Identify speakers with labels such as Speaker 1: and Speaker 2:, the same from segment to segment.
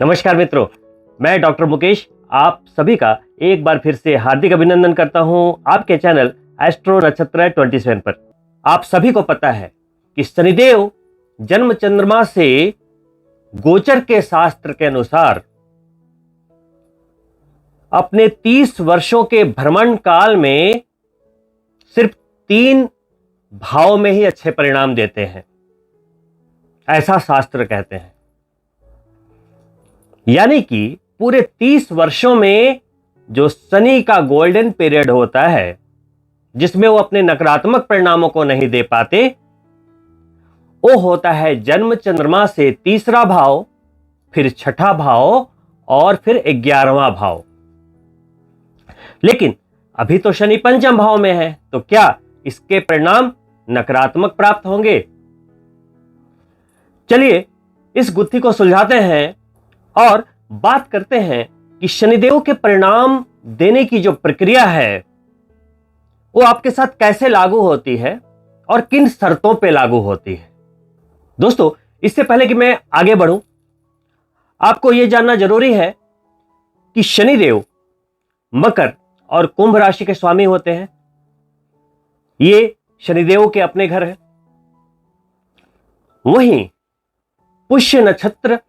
Speaker 1: नमस्कार मित्रों, मैं डॉक्टर मुकेश आप सभी का एक बार फिर से हार्दिक अभिनंदन करता हूं आपके चैनल एस्ट्रो नक्षत्र 27 पर। आप सभी को पता है कि शनिदेव जन्म चंद्रमा से गोचर के शास्त्र के अनुसार अपने 30 वर्षों के भ्रमण काल में सिर्फ 3 भाव में ही अच्छे परिणाम देते हैं, ऐसा शास्त्र कहते हैं। यानी कि पूरे 30 वर्षों में जो शनि का गोल्डन पीरियड होता है, जिसमें वो अपने नकारात्मक परिणामों को नहीं दे पाते, वो होता है जन्म चंद्रमा से तीसरा भाव, फिर छठा भाव और फिर 11वां भाव। लेकिन अभी तो शनि पंचम भाव में है, तो क्या इसके परिणाम नकारात्मक प्राप्त होंगे? चलिए इस गुत्थी को सुलझाते हैं और बात करते हैं कि शनिदेव के परिणाम देने की जो प्रक्रिया है वो आपके साथ कैसे लागू होती है और किन शर्तों पे लागू होती है। दोस्तों, इससे पहले कि मैं आगे बढ़ूं, आपको यह जानना जरूरी है कि शनिदेव मकर और कुंभ राशि के स्वामी होते हैं। ये शनिदेव के अपने घर है। वहीं पुष्य नक्षत्र,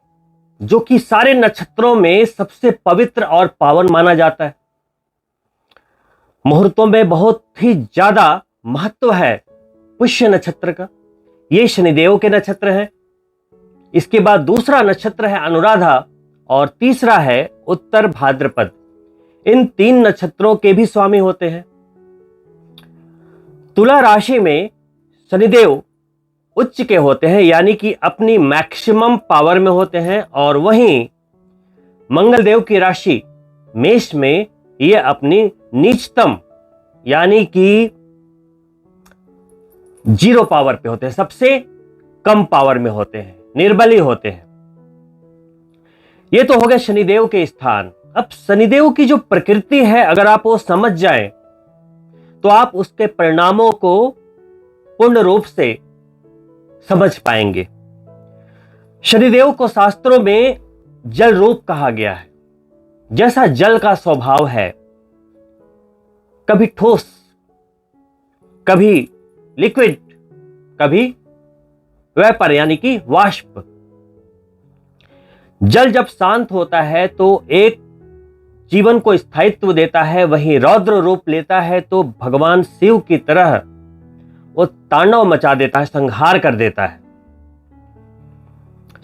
Speaker 1: जो कि सारे नक्षत्रों में सबसे पवित्र और पावन माना जाता है, मुहूर्तों में बहुत ही ज्यादा महत्व है पुष्य नक्षत्र का। यह शनिदेव के नक्षत्र है। इसके बाद दूसरा नक्षत्र है अनुराधा और तीसरा है उत्तर भाद्रपद। इन 3 नक्षत्रों के भी स्वामी होते हैं। तुला राशि में शनिदेव उच्च के होते हैं, यानी कि अपनी मैक्सिमम पावर में होते हैं, और वहीं मंगलदेव की राशि मेष में ये अपनी नीचतम यानी कि 0 पावर पे होते हैं, सबसे कम पावर में होते हैं, निर्बली होते हैं। ये तो हो गए शनिदेव के स्थान। अब शनिदेव की जो प्रकृति है, अगर आप वो समझ जाएं तो आप उसके परिणामों को पूर्ण रूप से समझ पाएंगे। शनिदेव को शास्त्रों में जल रूप कहा गया है। जैसा जल का स्वभाव है, कभी ठोस, कभी लिक्विड, कभी वेपर यानी कि वाष्प। जल जब शांत होता है तो एक जीवन को स्थायित्व देता है, वहीं रौद्र रूप लेता है तो भगवान शिव की तरह वो तांडव मचा देता है, संहार कर देता है।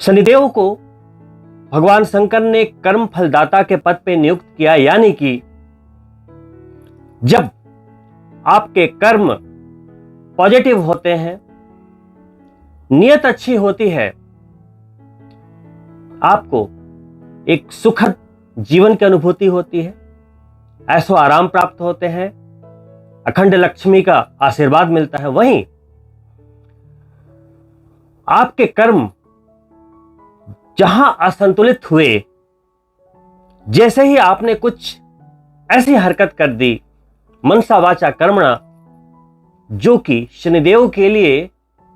Speaker 1: शनिदेव को भगवान शंकर ने कर्म फलदाता के पद पे नियुक्त किया, यानी कि जब आपके कर्म पॉजिटिव होते हैं, नियत अच्छी होती है, आपको एक सुखद जीवन की अनुभूति होती है, ऐसो आराम प्राप्त होते हैं, अखंड लक्ष्मी का आशीर्वाद मिलता है। वहीं आपके कर्म जहां असंतुलित हुए, जैसे ही आपने कुछ ऐसी हरकत कर दी मनसा वाचा कर्मणा, जो कि शनिदेव के लिए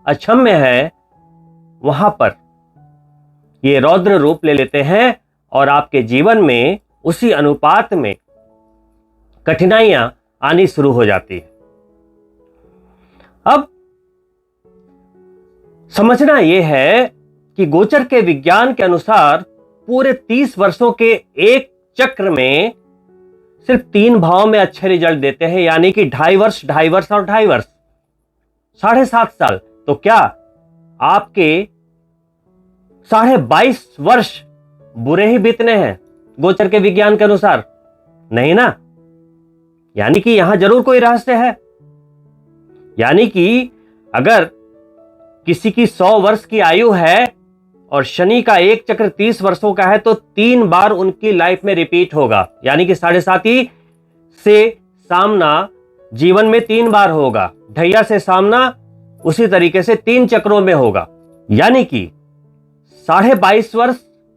Speaker 1: अक्षम्य है, वहां पर ये रौद्र रूप ले लेते हैं और आपके जीवन में उसी अनुपात में कठिनाइयां आनी शुरू हो जाती है। अब समझना यह है कि गोचर के विज्ञान के अनुसार पूरे 30 वर्षों के एक चक्र में सिर्फ 3 भाव में अच्छे रिजल्ट देते हैं, यानी कि 2.5 वर्ष, 2.5 वर्ष और 2.5 वर्ष, 7.5 साल। तो क्या आपके 22.5 वर्ष बुरे ही बीतने हैं गोचर के विज्ञान के अनुसार? नहीं ना। यानी कि यहां जरूर कोई रहस्य है। यानी कि अगर किसी की 100 वर्ष की आयु है और शनि का एक चक्र 30 वर्षों का है, तो 3 बार उनकी लाइफ में रिपीट होगा, यानी कि 7.5 से सामना जीवन में 3 बार होगा, ढैया से सामना उसी तरीके से 3 चक्रों में होगा। यानी कि 22.5 वर्ष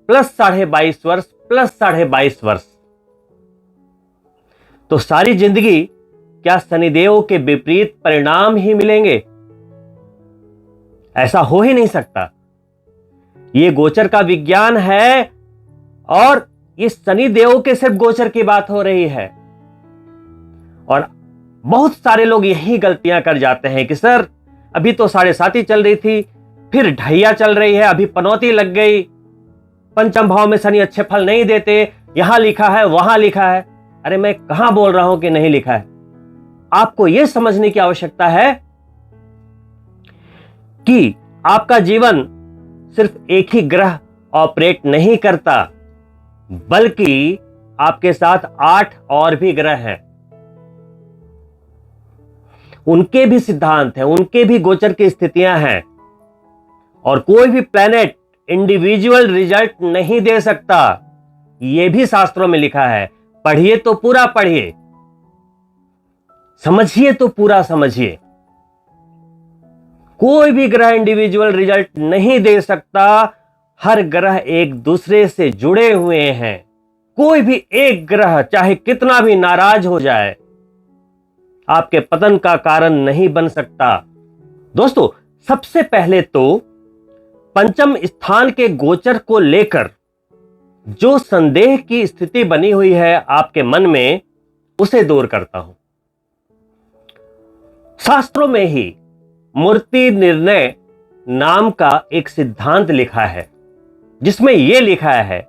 Speaker 1: प्लस 22.5 वर्ष प्लस 22.5 वर्ष, तो सारी जिंदगी क्या शनिदेव के विपरीत परिणाम ही मिलेंगे? ऐसा हो ही नहीं सकता। ये गोचर का विज्ञान है और ये शनि देव के सिर्फ गोचर की बात हो रही है। और बहुत सारे लोग यही गलतियां कर जाते हैं कि सर अभी तो 7.5 चल रही थी, फिर ढैया चल रही है, अभी पनौती लग गई, पंचम भाव में शनि अच्छे फल नहीं देते, यहां लिखा है वहां लिखा है। अरे मैं कहां बोल रहा हूं कि नहीं लिखा है? आपको यह समझने की आवश्यकता है कि आपका जीवन सिर्फ एक ही ग्रह ऑपरेट नहीं करता, बल्कि आपके साथ 8 और भी ग्रह हैं। उनके भी सिद्धांत हैं, उनके भी गोचर की स्थितियां हैं, और कोई भी प्लैनेट इंडिविजुअल रिजल्ट नहीं दे सकता। यह भी शास्त्रों में लिखा है। पढ़िए तो पूरा पढ़िए, समझिए तो पूरा समझिए। कोई भी ग्रह इंडिविजुअल रिजल्ट नहीं दे सकता। हर ग्रह एक दूसरे से जुड़े हुए हैं। कोई भी एक ग्रह चाहे कितना भी नाराज हो जाए, आपके पतन का कारण नहीं बन सकता। दोस्तों, सबसे पहले तो पंचम स्थान के गोचर को लेकर जो संदेह की स्थिति बनी हुई है आपके मन में, उसे दूर करता हूं। शास्त्रों में ही मूर्ति निर्णय नाम का एक सिद्धांत लिखा है, जिसमें यह लिखा है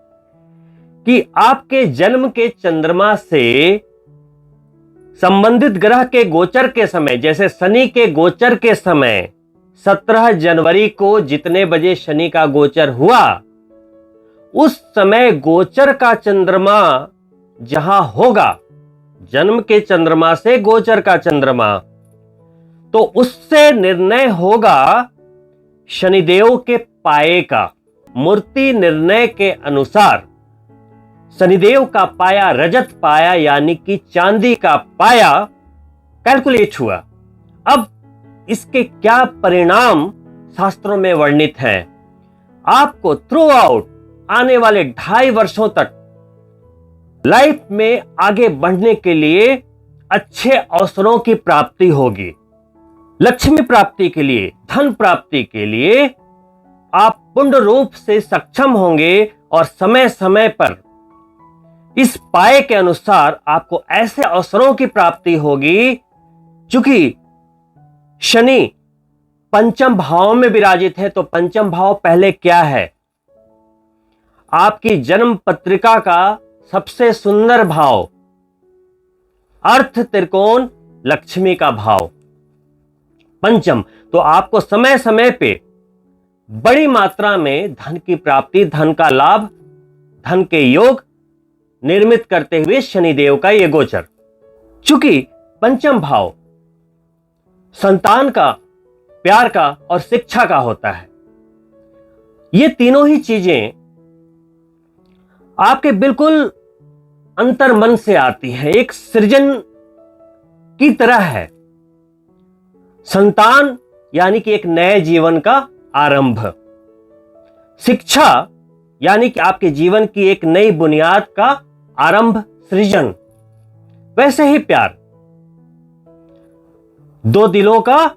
Speaker 1: कि आपके जन्म के चंद्रमा से संबंधित ग्रह के गोचर के समय, जैसे शनि के गोचर के समय 17 जनवरी को जितने बजे शनि का गोचर हुआ, उस समय गोचर का चंद्रमा जहां होगा, जन्म के चंद्रमा से गोचर का चंद्रमा, तो उससे निर्णय होगा शनिदेव के पाये का। मूर्ति निर्णय के अनुसार शनिदेव का पाया रजत पाया, यानी कि चांदी का पाया कैलकुलेट हुआ। अब इसके क्या परिणाम शास्त्रों में वर्णित हैं, आपको थ्रू आउट आने वाले 2.5 वर्षों तक लाइफ में आगे बढ़ने के लिए अच्छे अवसरों की प्राप्ति होगी। लक्ष्मी प्राप्ति के लिए, धन प्राप्ति के लिए आप पूर्ण रूप से सक्षम होंगे, और समय समय पर इस पाए के अनुसार आपको ऐसे अवसरों की प्राप्ति होगी। चूंकि शनि पंचम भाव में विराजित है, तो पंचम भाव पहले क्या है? आपकी जन्म पत्रिका का सबसे सुंदर भाव, अर्थ त्रिकोण लक्ष्मी का भाव पंचम। तो आपको समय समय पे बड़ी मात्रा में धन की प्राप्ति, धन का लाभ, धन के योग निर्मित करते हुए शनिदेव का यह गोचर। चूंकि पंचम भाव संतान का, प्यार का और शिक्षा का होता है, ये तीनों ही चीजें आपके बिल्कुल अंतर्मन से आती है, एक सृजन की तरह है। संतान यानी कि एक नए जीवन का आरंभ, शिक्षा यानी कि आपके जीवन की एक नई बुनियाद का आरंभ, सृजन। वैसे ही प्यार, दो दिलों का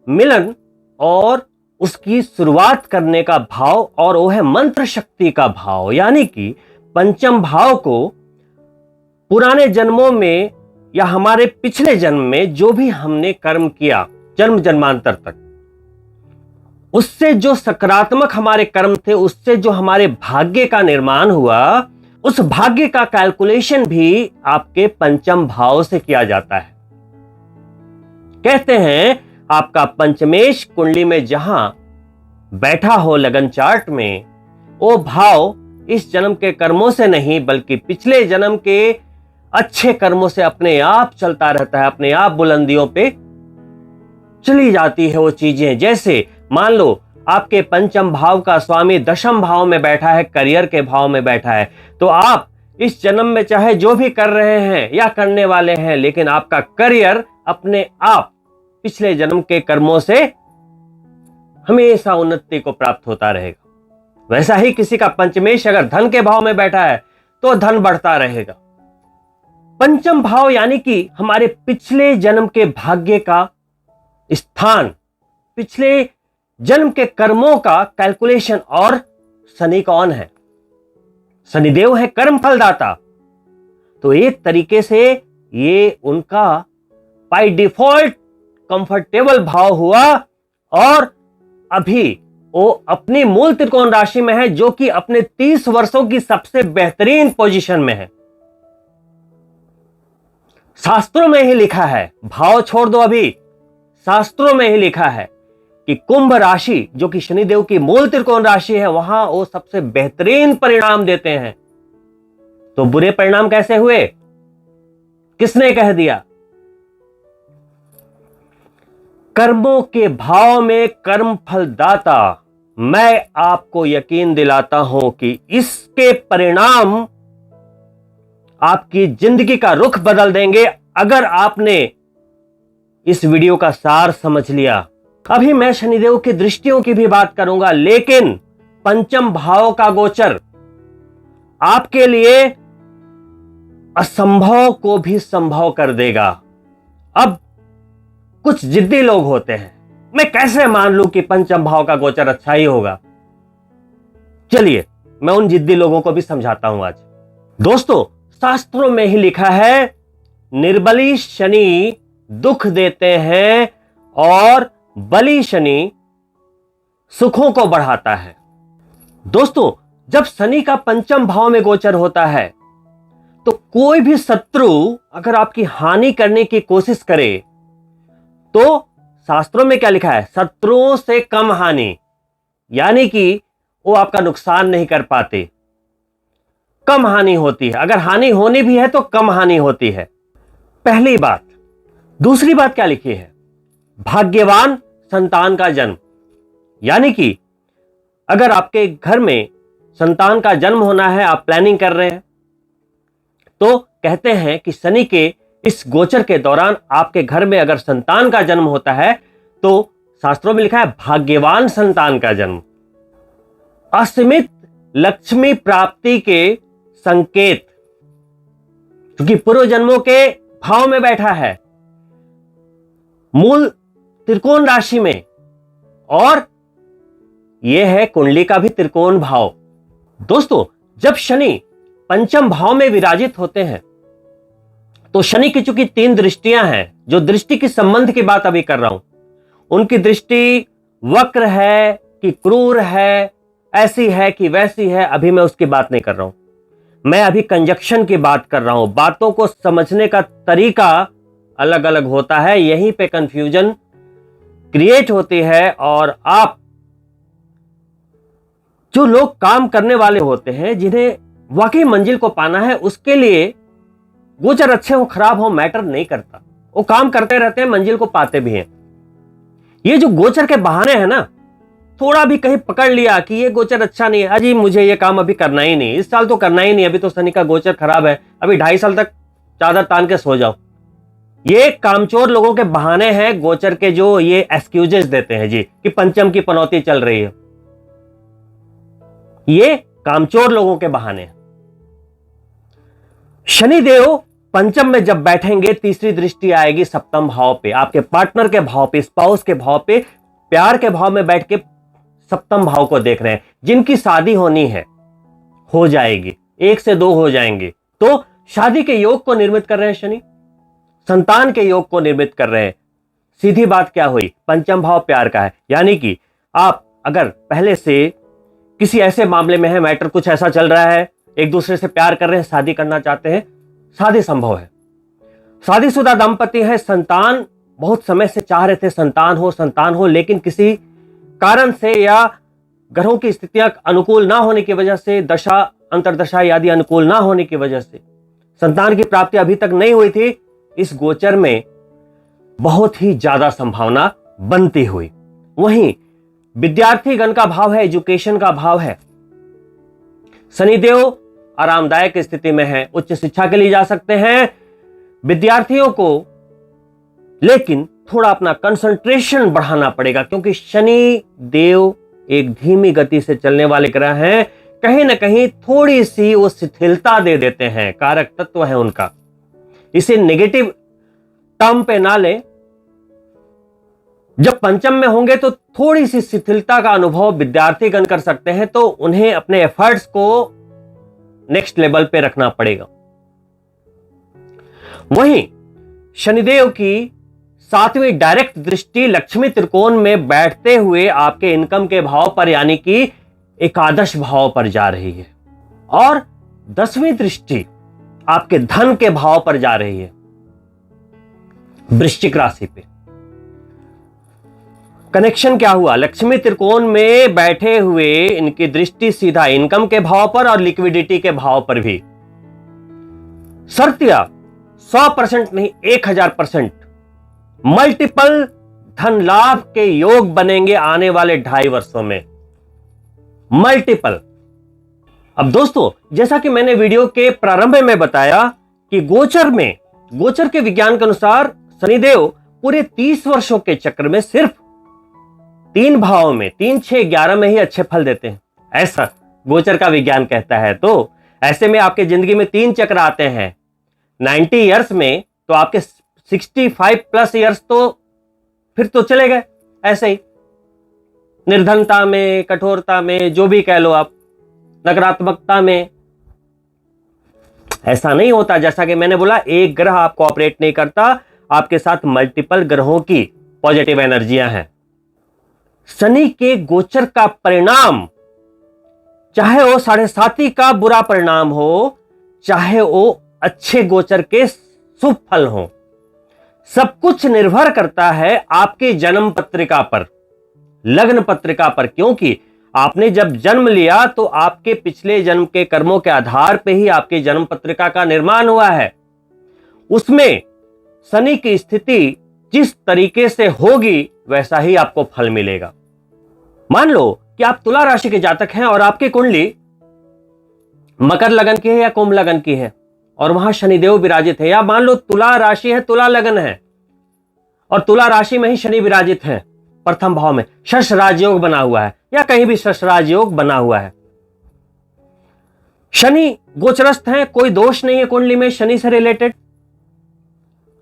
Speaker 1: मिलन और उसकी शुरुआत करने का भाव, और वो है मंत्र शक्ति का भाव। यानी कि पंचम भाव को पुराने जन्मों में या हमारे पिछले जन्म में जो भी हमने कर्म किया जन्म जन्मांतर तक, उससे जो सकारात्मक हमारे कर्म थे, उससे जो हमारे भाग्य का निर्माण हुआ, उस भाग्य का कैलकुलेशन भी आपके पंचम भाव से किया जाता है। कहते हैं आपका पंचमेश कुंडली में जहां बैठा हो लगन चार्ट में, वो भाव इस जन्म के कर्मों से नहीं बल्कि पिछले जन्म के अच्छे कर्मों से अपने आप चलता रहता है, अपने आप बुलंदियों पे चली जाती है वो चीजें। जैसे मान लो आपके पंचम भाव का स्वामी दशम भाव में बैठा है, करियर के भाव में बैठा है, तो आप इस जन्म में चाहे जो भी कर रहे हैं या करने वाले हैं, लेकिन आपका करियर अपने आप पिछले जन्म के कर्मों से हमेशा उन्नति को प्राप्त होता रहेगा। वैसा ही किसी का पंचमेश अगर धन के भाव में बैठा है तो धन बढ़ता रहेगा। पंचम भाव यानी कि हमारे पिछले जन्म के भाग्य का स्थान, पिछले जन्म के कर्मों का कैलकुलेशन, और शनि कौन है? शनिदेव है कर्म फलदाता, तो एक तरीके से ये उनका बाय डिफॉल्ट कंफर्टेबल भाव हुआ और अभी वो अपनी मूल त्रिकोण राशि में है, जो कि अपने 30 वर्षों की सबसे बेहतरीन पोजीशन में है। शास्त्रों में ही लिखा है, भाव छोड़ दो, अभी शास्त्रों में ही लिखा है कि कुंभ राशि जो कि शनिदेव की मूल त्रिकोण राशि है, वहां वो सबसे बेहतरीन परिणाम देते हैं। तो बुरे परिणाम कैसे हुए, किसने कह दिया? कर्मों के भाव में कर्म फलदाता, मैं आपको यकीन दिलाता हूं कि इसके परिणाम आपकी जिंदगी का रुख बदल देंगे अगर आपने इस वीडियो का सार समझ लिया। अभी मैं शनिदेव की दृष्टियों की भी बात करूंगा, लेकिन पंचम भाव का गोचर आपके लिए असंभव को भी संभव कर देगा। अब कुछ जिद्दी लोग होते हैं, मैं कैसे मान लूं कि पंचम भाव का गोचर अच्छा ही होगा। चलिए मैं उन जिद्दी लोगों को भी समझाता हूं आज। दोस्तों, शास्त्रों में ही लिखा है, निर्बली शनि दुख देते हैं और बली शनि सुखों को बढ़ाता है। दोस्तों, जब शनि का पंचम भाव में गोचर होता है तो कोई भी शत्रु अगर आपकी हानि करने की कोशिश करे तो शास्त्रों में क्या लिखा है, शत्रुओं से कम हानि, यानी कि वो आपका नुकसान नहीं कर पाते, कम हानि होती है। अगर हानि होनी भी है तो कम हानि होती है, पहली बात। दूसरी बात क्या लिखी है, भाग्यवान संतान का जन्म, यानी कि अगर आपके घर में संतान का जन्म होना है, आप प्लानिंग कर रहे हैं, तो कहते हैं कि शनि के इस गोचर के दौरान आपके घर में अगर संतान का जन्म होता है तो शास्त्रों में लिखा है भाग्यवान संतान का जन्म, असीमित लक्ष्मी प्राप्ति के संकेत, क्योंकि पूर्व जन्मों के भाव में बैठा है, मूल त्रिकोण राशि में, और यह है कुंडली का भी त्रिकोण भाव। दोस्तों, जब शनि पंचम भाव में विराजित होते हैं तो शनि की चूंकि 3 दृष्टियां हैं, जो दृष्टि की संबंध की बात अभी कर रहा हूं, उनकी दृष्टि वक्र है कि क्रूर है, ऐसी है कि वैसी है, अभी मैं उसकी बात नहीं कर रहा हूं। मैं अभी कंजक्शन की बात कर रहा हूं। बातों को समझने का तरीका अलग अलग होता है, यहीं पे कंफ्यूजन क्रिएट होती है। और आप जो लोग काम करने वाले होते हैं, जिन्हें वाकई मंजिल को पाना है, उसके लिए गोचर अच्छे हो खराब हो मैटर नहीं करता, वो काम करते रहते हैं, मंजिल को पाते भी हैं। ये जो गोचर के बहाने हैं ना, थोड़ा भी कहीं पकड़ लिया कि ये गोचर अच्छा नहीं है, अजी मुझे ये काम अभी करना ही नहीं, इस साल तो करना ही नहीं, अभी तो शनि का गोचर खराब है, अभी 2.5 साल तक चादर तान के सो जाओ, ये कामचोर लोगों के बहाने हैं। गोचर के जो ये एक्सक्यूजेस देते हैं जी कि पंचम की पनौती चल रही है, ये कामचोर लोगों के बहाने हैं। शनिदेव पंचम में जब बैठेंगे, तीसरी दृष्टि आएगी सप्तम भाव पे, आपके पार्टनर के भाव पे, स्पाउस के भाव पे, प्यार के भाव में बैठ के सप्तम भाव को देख रहे हैं। जिनकी शादी होनी है हो जाएगी, 1 से 2 हो जाएंगे, तो शादी के योग को निर्मित कर रहे हैं शनि, संतान के योग को निर्मित कर रहे हैं। सीधी बात क्या हुई, पंचम भाव प्यार का है, यानी कि आप अगर पहले से किसी ऐसे मामले में है, मैटर कुछ ऐसा चल रहा है, एक दूसरे से प्यार कर रहे हैं, शादी करना चाहते हैं, शादी संभव है, शादीशुदा दंपति है, संतान बहुत समय से चाह रहे थे संतान हो, लेकिन किसी कारण से या ग्रहों की स्थितियां अनुकूल ना होने की वजह से, दशा अंतरदशा आदि अनुकूल ना होने की वजह से संतान की प्राप्ति अभी तक नहीं हुई थी। इस गोचर में बहुत ही ज्यादा संभावना बनती हुई। वहीं विद्यार्थी गण का भाव है, एजुकेशन का भाव है, शनिदेव आरामदायक स्थिति में है, उच्च शिक्षा के लिए जा सकते हैं विद्यार्थियों को, लेकिन थोड़ा अपना कंसंट्रेशन बढ़ाना पड़ेगा, क्योंकि शनि देव एक धीमी गति से चलने वाले ग्रह हैं, कहीं ना कहीं थोड़ी सी वो शिथिलता दे देते हैं, कारक तत्व है उनका, इसे नेगेटिव टर्म पे ना लें। जब पंचम में होंगे तो थोड़ी सी शिथिलता का अनुभव विद्यार्थी गण कर सकते हैं, तो उन्हें अपने एफर्ट्स को नेक्स्ट लेवल पे रखना पड़ेगा। वहीं शनिदेव की 7वीं डायरेक्ट दृष्टि लक्ष्मी त्रिकोण में बैठते हुए आपके इनकम के भाव पर यानी कि एकादश भाव पर जा रही है, और 10वीं दृष्टि आपके धन के भाव पर जा रही है, वृश्चिक राशि पे। कनेक्शन क्या हुआ? लक्ष्मी त्रिकोण में बैठे हुए इनकी दृष्टि सीधा इनकम के भाव पर और लिक्विडिटी के भाव पर भी। शर्तिया 100% नहीं 1000% मल्टीपल धन लाभ के योग बनेंगे आने वाले 2.5 वर्षों में, मल्टीपल। अब दोस्तों, जैसा कि मैंने वीडियो के प्रारंभ में बताया कि गोचर के विज्ञान के अनुसार शनिदेव पूरे 30 वर्षों के चक्र में सिर्फ 3 भाव में 3, 6, 11 में ही अच्छे फल देते हैं, ऐसा गोचर का विज्ञान कहता है। तो ऐसे में आपके जिंदगी में 3 चक्र आते हैं 90 ईयर्स में, तो आपके 65+ ईयर्स तो फिर तो चले गए ऐसे ही, निर्धनता में, कठोरता में, जो भी कह लो आप, नकारात्मकता में। ऐसा नहीं होता। जैसा कि मैंने बोला, एक ग्रह आपको ऑपरेट नहीं करता, आपके साथ मल्टीपल ग्रहों की पॉजिटिव एनर्जियां हैं। शनि के गोचर का परिणाम, चाहे वो 7.5 का बुरा परिणाम हो, चाहे वो अच्छे गोचर के शुभ फल हो, सब कुछ निर्भर करता है आपकी जन्म पत्रिका पर, लग्न पत्रिका पर। क्योंकि आपने जब जन्म लिया तो आपके पिछले जन्म के कर्मों के आधार पर ही आपकी जन्म पत्रिका का निर्माण हुआ है। उसमें शनि की स्थिति जिस तरीके से होगी वैसा ही आपको फल मिलेगा। मान लो कि आप तुला राशि के जातक हैं और आपकी कुंडली मकर लगन की है या कुंभ लगन की है और वहां शनिदेव विराजित है, या मान लो तुला राशि है, तुला लगन है और तुला राशि में ही शनि विराजित है, प्रथम भाव में शश राजयोग बना हुआ है, या कहीं भी शश राजयोग बना हुआ है। शनि गोचरस्थ है, कोई दोष नहीं है कुंडली में शनि से रिलेटेड।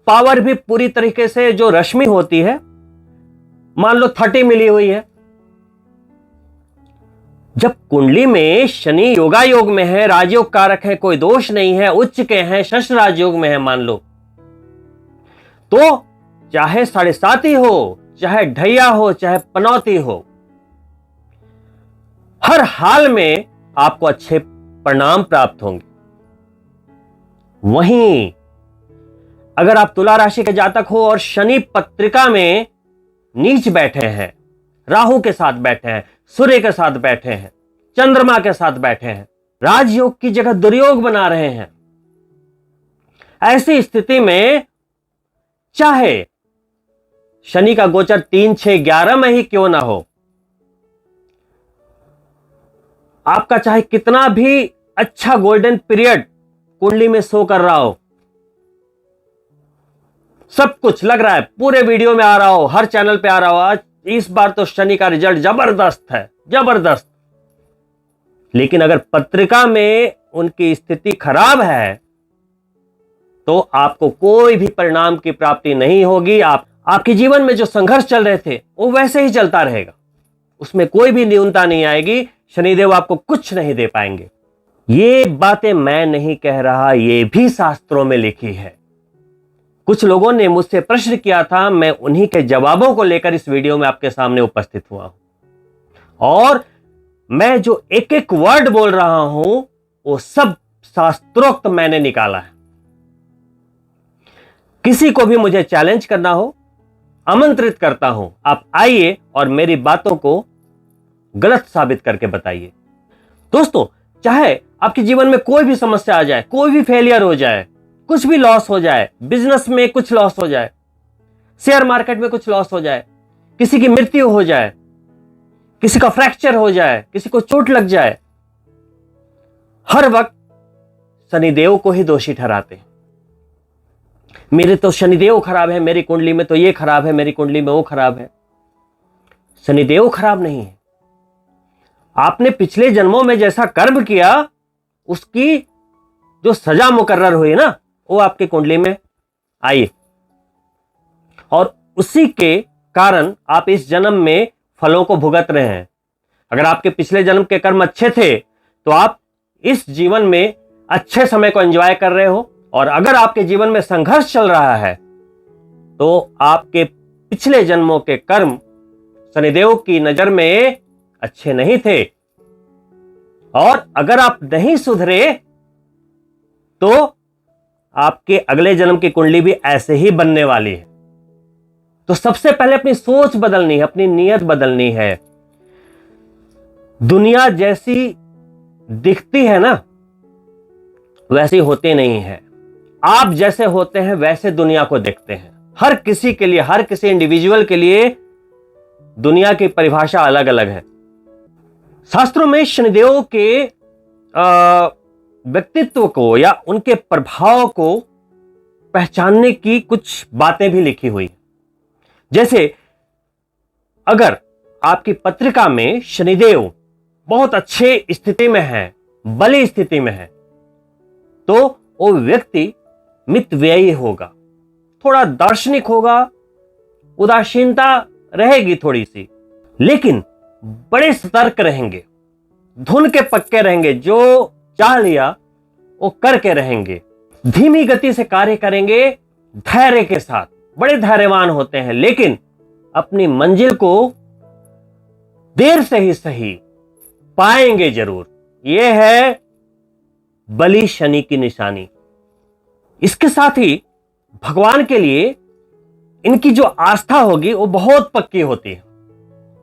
Speaker 1: पावर भी पूरी तरीके से जो रश्मि होती है, मान लो 30 मिली हुई है। जब कुंडली में शनि योगा योग में है, राजयोग कारक है, कोई दोष नहीं है, उच्च के हैं, शश राजयोग में है मान लो, तो चाहे 7.5 हो, चाहे ढैया हो, चाहे पनौती हो, हर हाल में आपको अच्छे परिणाम प्राप्त होंगे। वहीं अगर आप तुला राशि के जातक हो और शनि पत्रिका में नीच बैठे हैं, राहु के साथ बैठे हैं, सूर्य के साथ बैठे हैं, चंद्रमा के साथ बैठे हैं, राजयोग की जगह दुर्योग बना रहे हैं, ऐसी स्थिति में चाहे शनि का गोचर 3, 6, 11 में ही क्यों ना हो, आपका चाहे कितना भी अच्छा गोल्डन पीरियड कुंडली में शो कर रहा हो, सब कुछ लग रहा है, पूरे वीडियो में आ रहा हो, हर चैनल पे आ रहा हो, आज इस बार तो शनि का रिजल्ट जबरदस्त है, जबरदस्त, लेकिन अगर पत्रिका में उनकी स्थिति खराब है तो आपको कोई भी परिणाम की प्राप्ति नहीं होगी। आपके जीवन में जो संघर्ष चल रहे थे वो वैसे ही चलता रहेगा, उसमें कोई भी न्यूनता नहीं आएगी, शनिदेव आपको कुछ नहीं दे पाएंगे। ये बातें मैं नहीं कह रहा, ये भी शास्त्रों में लिखी है। कुछ लोगों ने मुझसे प्रश्न किया था, मैं उन्हीं के जवाबों को लेकर इस वीडियो में आपके सामने उपस्थित हुआ हूं, और मैं जो एक एक वर्ड बोल रहा हूं वो सब शास्त्रोक्त मैंने निकाला है। किसी को भी मुझे चैलेंज करना हो, आमंत्रित करता हूं, आप आइए और मेरी बातों को गलत साबित करके बताइए। दोस्तों, चाहे आपके जीवन में कोई भी समस्या आ जाए, कोई भी फेलियर हो जाए, कुछ भी लॉस हो जाए, बिजनेस में कुछ लॉस हो जाए, शेयर मार्केट में कुछ लॉस हो जाए, किसी की मृत्यु हो जाए, किसी का फ्रैक्चर हो जाए, किसी को चोट लग जाए, हर वक्त शनिदेव को ही दोषी ठहराते हैं। मेरे तो शनिदेव खराब है, मेरी कुंडली में तो ये खराब है, मेरी कुंडली में वो खराब है। शनिदेव खराब नहीं है, आपने पिछले जन्मों में जैसा कर्म किया उसकी जो सजा मुकर्रर हुई ना, वो आपकी कुंडली में आई, और उसी के कारण आप इस जन्म में फलों को भुगत रहे हैं। अगर आपके पिछले जन्म के कर्म अच्छे थे तो आप इस जीवन में अच्छे समय को एंजॉय कर रहे हो, और अगर आपके जीवन में संघर्ष चल रहा है तो आपके पिछले जन्मों के कर्म शनिदेव की नजर में अच्छे नहीं थे, और अगर आप नहीं सुधरे तो आपके अगले जन्म की कुंडली भी ऐसे ही बनने वाली है। तो सबसे पहले अपनी सोच बदलनी है, अपनी नीयत बदलनी है। दुनिया जैसी दिखती है ना, वैसी होती नहीं है। आप जैसे होते हैं वैसे दुनिया को देखते हैं। हर किसी के लिए, हर किसी इंडिविजुअल के लिए दुनिया की परिभाषा अलग अलग है। शास्त्रों में शनिदेव के व्यक्तित्व को या उनके प्रभाव को पहचानने की कुछ बातें भी लिखी हुई। जैसे अगर आपकी पत्रिका में शनिदेव बहुत अच्छे स्थिति में है, बली स्थिति में है, तो वो व्यक्ति मितव्ययी होगा, थोड़ा दार्शनिक होगा, उदासीनता रहेगी थोड़ी सी, लेकिन बड़े सतर्क रहेंगे, धुन के पक्के रहेंगे, जो चाह लिया वो करके रहेंगे, धीमी गति से कार्य करेंगे, धैर्य के साथ, बड़े धैर्यवान होते हैं, लेकिन अपनी मंजिल को देर से ही सही पाएंगे जरूर। यह है बली शनि की निशानी। इसके साथ ही भगवान के लिए इनकी जो आस्था होगी वो बहुत पक्की होती है,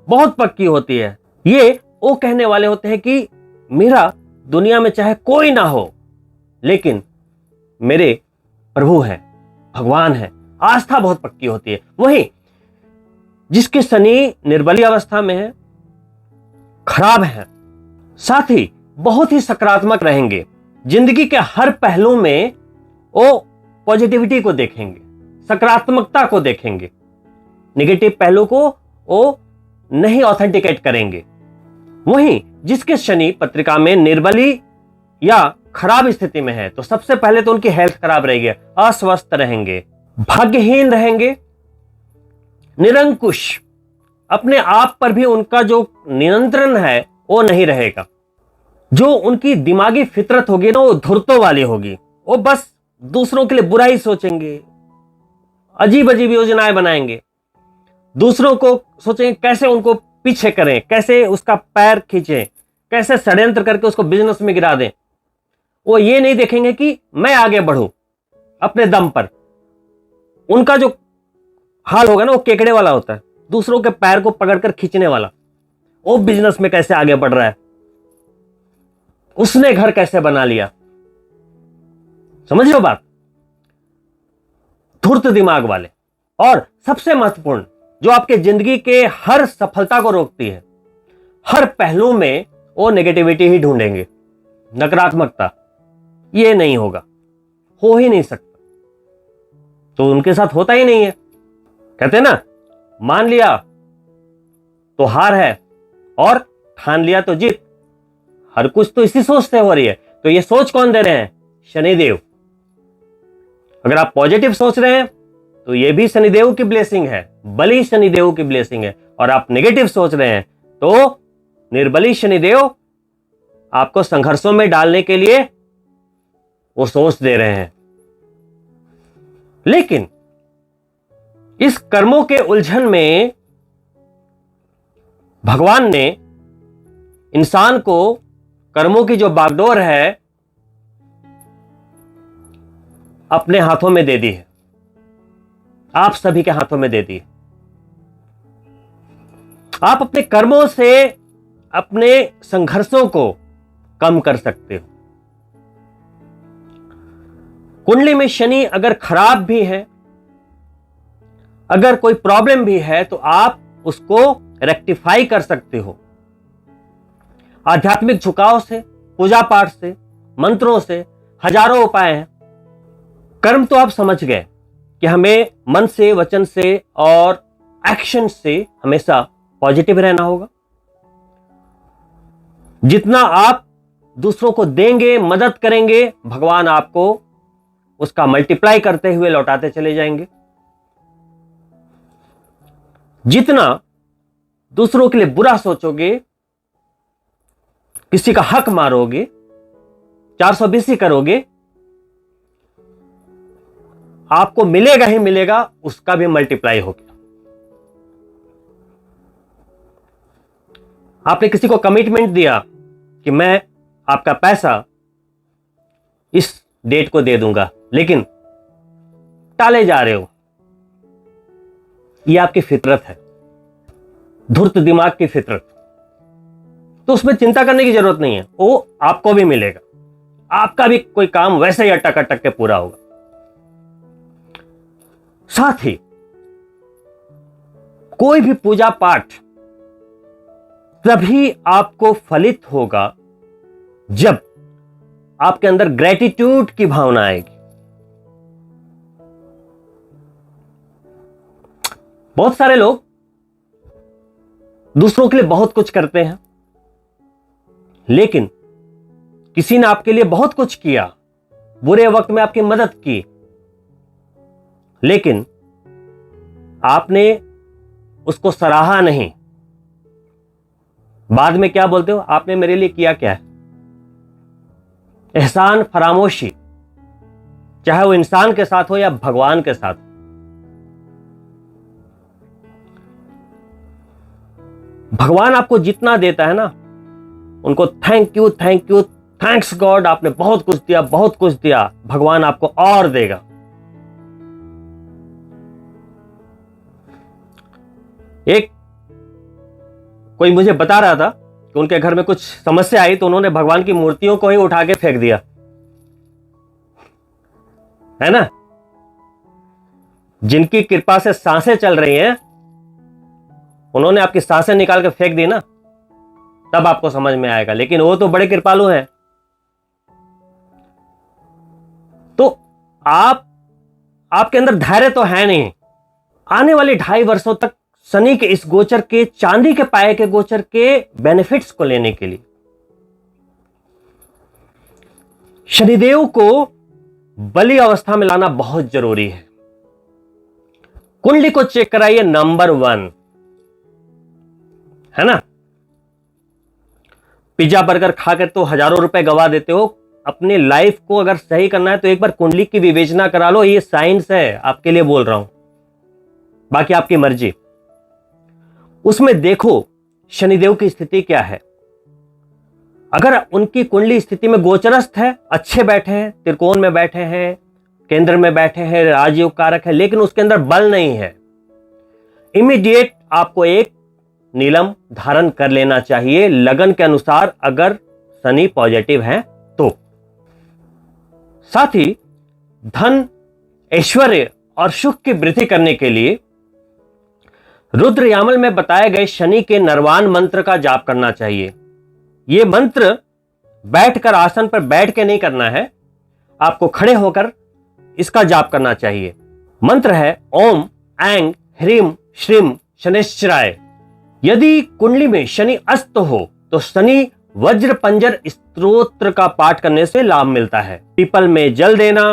Speaker 1: बहुत पक्की होती है। ये वो कहने वाले होते हैं कि मेरा दुनिया में चाहे कोई ना हो, लेकिन मेरे प्रभु हैं, भगवान हैं। आस्था बहुत पक्की होती है। वहीं जिसके शनि निर्बली अवस्था में है, खराब है, साथ ही बहुत ही सकारात्मक रहेंगे, जिंदगी के हर पहलू में वो पॉजिटिविटी को देखेंगे, सकारात्मकता को देखेंगे, नेगेटिव पहलू को वो नहीं ऑथेंटिकेट करेंगे। वहीं जिसके शनि पत्रिका में निर्बली या खराब स्थिति में है, तो सबसे पहले तो उनकी हेल्थ खराब रहेगी, अस्वस्थ रहेंगे, भाग्यहीन रहेंगे, निरंकुश, अपने आप पर भी उनका जो नियंत्रण है वो नहीं रहेगा। जो उनकी दिमागी फितरत होगी ना, वो धुर्तों वाली होगी। वो बस दूसरों के लिए बुरा ही सोचेंगे, अजीब अजीब योजनाएं बनाएंगे, दूसरों को सोचेंगे कैसे उनको पीछे करें, कैसे उसका पैर खींचें, कैसे षड्यंत्र करके उसको बिजनेस में गिरा दें। वो ये नहीं देखेंगे कि मैं आगे बढ़ूं अपने दम पर। उनका जो हाल होगा ना, वो केकड़े वाला होता है, दूसरों के पैर को पकड़कर खींचने वाला। वो बिजनेस में कैसे आगे बढ़ रहा है, उसने घर कैसे बना लिया, समझ लो बात। धूर्त दिमाग वाले। और सबसे महत्वपूर्ण, जो आपके जिंदगी के हर सफलता को रोकती है, हर पहलू में वो नेगेटिविटी ही ढूंढेंगे, नकारात्मकता। ये नहीं होगा, हो ही नहीं सकता, तो उनके साथ होता ही नहीं है। कहते हैं ना, मान लिया तो हार है और ठान लिया तो जीत। हर कुछ तो इसी सोच से हो रही है। तो ये सोच कौन दे रहे हैं? शनिदेव। अगर आप पॉजिटिव सोच रहे हैं तो ये भी शनिदेव की ब्लेसिंग है, बली शनिदेव की ब्लेसिंग है। और आप नेगेटिव सोच रहे हैं तो निर्बली शनिदेव आपको संघर्षों में डालने के लिए वो सोच दे रहे हैं। लेकिन इस कर्मों के उलझन में भगवान ने इंसान को कर्मों की जो बागडोर है अपने हाथों में दे दी है, आप सभी के हाथों में दे दी है। आप अपने कर्मों से अपने संघर्षों को कम कर सकते हो। कुंडली में शनि अगर खराब भी है, अगर कोई प्रॉब्लम भी है, तो आप उसको रेक्टिफाई कर सकते हो आध्यात्मिक झुकाव से, पूजा पाठ से, मंत्रों से। हजारों उपाय हैं। कर्म तो आप समझ गए कि हमें मन से, वचन से और एक्शन से हमेशा पॉजिटिव रहना होगा। जितना आप दूसरों को देंगे, मदद करेंगे, भगवान आपको उसका मल्टीप्लाई करते हुए लौटाते चले जाएंगे। जितना दूसरों के लिए बुरा सोचोगे, किसी का हक मारोगे, 420 ही करोगे, आपको मिलेगा ही मिलेगा, उसका भी मल्टीप्लाई हो गया। आपने किसी को कमिटमेंट दिया कि मैं आपका पैसा इस डेट को दे दूंगा, लेकिन टाले जा रहे हो। यह आपकी फितरत है, धूर्त दिमाग की फितरत। तो उसमें चिंता करने की जरूरत नहीं है, वो आपको भी मिलेगा, आपका भी कोई काम वैसे ही अटक अटक के पूरा होगा। साथ ही कोई भी पूजा पाठ तभी आपको फलित होगा जब आपके अंदर ग्रेटिट्यूड की भावना आएगी। बहुत सारे लोग दूसरों के लिए बहुत कुछ करते हैं, लेकिन किसी ने आपके लिए बहुत कुछ किया, बुरे वक्त में आपकी मदद की, लेकिन आपने उसको सराहा नहीं। बाद में क्या बोलते हो, आपने मेरे लिए किया क्या है? एहसान फरामोशी, चाहे वो इंसान के साथ हो या भगवान के साथ। भगवान आपको जितना देता है ना, उनको thank you thank you, thanks God, आपने बहुत कुछ दिया, बहुत कुछ दिया, भगवान आपको और देगा। एक कोई मुझे बता रहा था कि उनके घर में कुछ समस्या आई, तो उन्होंने भगवान की मूर्तियों को ही उठा के फेंक दिया, है ना। जिनकी कृपा से सांसें चल रही हैं, उन्होंने आपकी सांसें निकाल के फेंक दी ना, तब आपको समझ में आएगा। लेकिन वो तो बड़े कृपालु हैं। तो आपके अंदर धैर्य तो है नहीं। आने वाले 2.5 वर्षों तक शनि के इस गोचर के, चांदी के पाए के गोचर के बेनिफिट्स को लेने के लिए शनिदेव को बलि अवस्था में लाना बहुत जरूरी है। कुंडली को चेक कराइए, नंबर 1 है ना। पिज्जा बर्गर खाकर तो हजारों रुपए गवा देते हो। अपने लाइफ को अगर सही करना है तो एक बार कुंडली की विवेचना करा लो। ये साइंस है, आपके लिए बोल रहा हूं, बाकी आपकी मर्जी। उसमें देखो शनिदेव की स्थिति क्या है। अगर उनकी कुंडली स्थिति में गोचरस्थ है, अच्छे बैठे हैं, त्रिकोण में बैठे हैं, केंद्र में बैठे हैं, राजयोग कारक है, लेकिन उसके अंदर बल नहीं है, इमीडिएट आपको एक नीलम धारण कर लेना चाहिए लगन के अनुसार, अगर शनि पॉजिटिव है तो। साथ ही धन, ऐश्वर्य और सुख की वृद्धि करने के लिए रुद्र यामल में बताए गए शनि के नरवान मंत्र का जाप करना चाहिए। यह मंत्र बैठकर, आसन पर बैठ के नहीं करना है, आपको खड़े होकर इसका जाप करना चाहिए। मंत्र है ओम ऐंग ह्रीम श्रीम शनिश्चराय। यदि कुंडली में शनि अस्त हो तो शनि वज्र पंजर स्तोत्र का पाठ करने से लाभ मिलता है। पीपल में जल देना,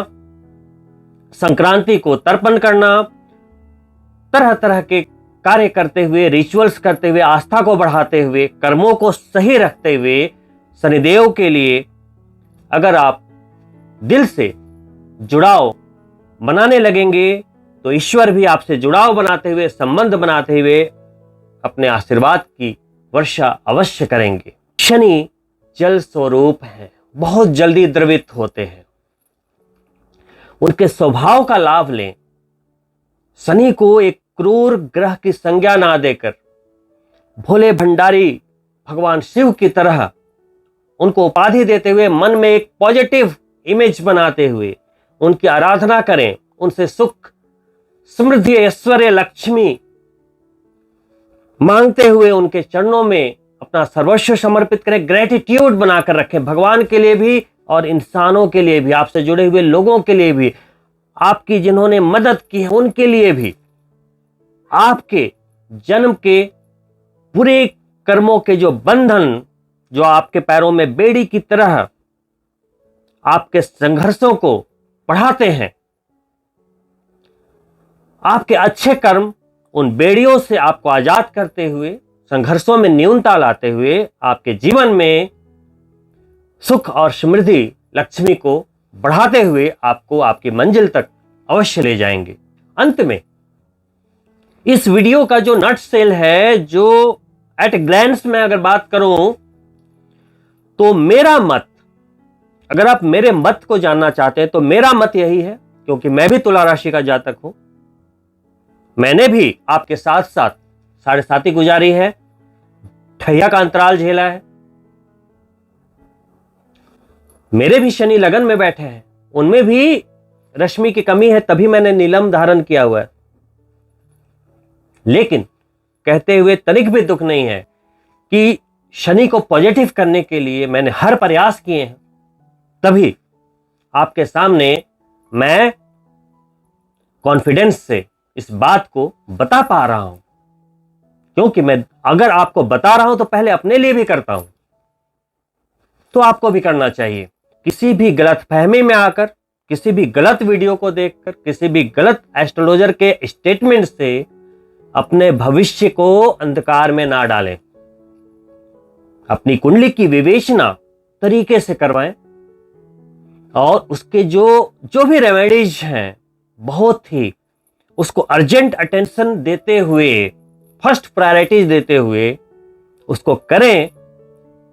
Speaker 1: संक्रांति को तर्पण करना, तरह तरह के कार्य करते हुए, रिचुअल्स करते हुए, आस्था को बढ़ाते हुए, कर्मों को सही रखते हुए शनिदेव के लिए अगर आप दिल से जुड़ाव बनाने लगेंगे तो ईश्वर भी आपसे जुड़ाव बनाते हुए, संबंध बनाते हुए अपने आशीर्वाद की वर्षा अवश्य करेंगे। शनि जल स्वरूप है, बहुत जल्दी द्रवित होते हैं। उनके स्वभाव का लाभ लें। शनि को एक क्रूर ग्रह की संज्ञा ना देकर भोले भंडारी भगवान शिव की तरह उनको उपाधि देते हुए, मन में एक पॉजिटिव इमेज बनाते हुए उनकी आराधना करें। उनसे सुख, समृद्धि, ऐश्वर्य, लक्ष्मी मांगते हुए उनके चरणों में अपना सर्वस्व समर्पित करें। ग्रेटिट्यूड बनाकर रखें, भगवान के लिए भी और इंसानों के लिए भी, आपसे जुड़े हुए लोगों के लिए भी, आपकी जिन्होंने मदद की है उनके लिए भी। आपके जन्म के बुरे कर्मों के जो बंधन, जो आपके पैरों में बेड़ी की तरह आपके संघर्षों को बढ़ाते हैं, आपके अच्छे कर्म उन बेड़ियों से आपको आजाद करते हुए, संघर्षों में न्यूनता लाते हुए आपके जीवन में सुख और समृद्धि लक्ष्मी को बढ़ाते हुए आपको आपकी मंजिल तक अवश्य ले जाएंगे। अंत में इस वीडियो का जो नट सेल है, जो एट ग्लैंस में अगर बात करूं तो मेरा मत, अगर आप मेरे मत को जानना चाहते हैं तो मेरा मत यही है, क्योंकि मैं भी तुला राशि का जातक हूं, मैंने भी आपके साथ साथ 7.5 गुजारी है, ठैया का अंतराल झेला है, मेरे भी शनि लगन में बैठे हैं, उनमें भी रश्मि की कमी है, तभी मैंने नीलम धारण किया हुआ है। लेकिन कहते हुए तनिक भी दुख नहीं है कि शनि को पॉजिटिव करने के लिए मैंने हर प्रयास किए हैं, तभी आपके सामने मैं कॉन्फिडेंस से इस बात को बता पा रहा हूं। क्योंकि मैं अगर आपको बता रहा हूं तो पहले अपने लिए भी करता हूं, तो आपको भी करना चाहिए। किसी भी गलत फहमी में आकर, किसी भी गलत वीडियो को देखकर, किसी भी गलत एस्ट्रोलॉजर के स्टेटमेंट से अपने भविष्य को अंधकार में ना डालें। अपनी कुंडली की विवेचना तरीके से करवाएं और उसके जो भी रेमेडीज हैं, बहुत ही उसको अर्जेंट अटेंशन देते हुए, फर्स्ट प्रायोरिटीज देते हुए उसको करें,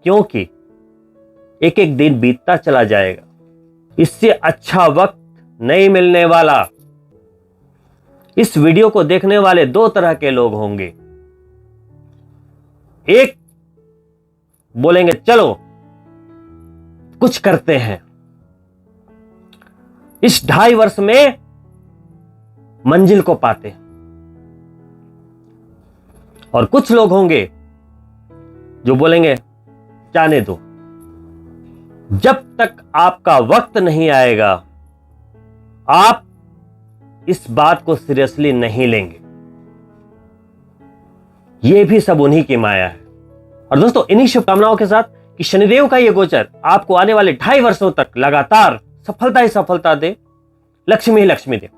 Speaker 1: क्योंकि एक एक दिन बीतता चला जाएगा, इससे अच्छा वक्त नहीं मिलने वाला। इस वीडियो को देखने वाले 2 तरह के लोग होंगे। एक बोलेंगे चलो कुछ करते हैं, इस 2.5 वर्ष में मंजिल को पाते हैं, और कुछ लोग होंगे जो बोलेंगे जाने दो, जब तक आपका वक्त नहीं आएगा आप इस बात को सीरियसली नहीं लेंगे। यह भी सब उन्हीं की माया है। और दोस्तों, इन्हीं शुभकामनाओं के साथ कि शनिदेव का यह गोचर आपको आने वाले 2.5 वर्षों तक लगातार सफलता ही सफलता दे, लक्ष्मी ही लक्ष्मी दे।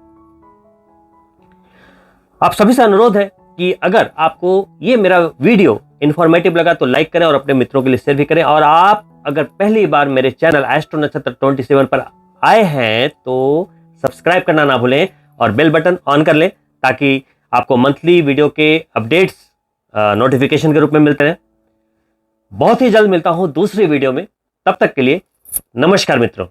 Speaker 1: आप सभी से अनुरोध है कि अगर आपको ये मेरा वीडियो इंफॉर्मेटिव लगा तो लाइक करें और अपने मित्रों के लिए शेयर भी करें। और आप अगर पहली बार मेरे चैनल एस्ट्रो नक्षत्र 27 पर आए हैं तो सब्सक्राइब करना ना भूलें और बेल बटन ऑन कर लें, ताकि आपको मंथली वीडियो के अपडेट्स नोटिफिकेशन के रूप में मिलते रहें। बहुत ही जल्द मिलता हूं दूसरी वीडियो में, तब तक के लिए नमस्कार मित्रों।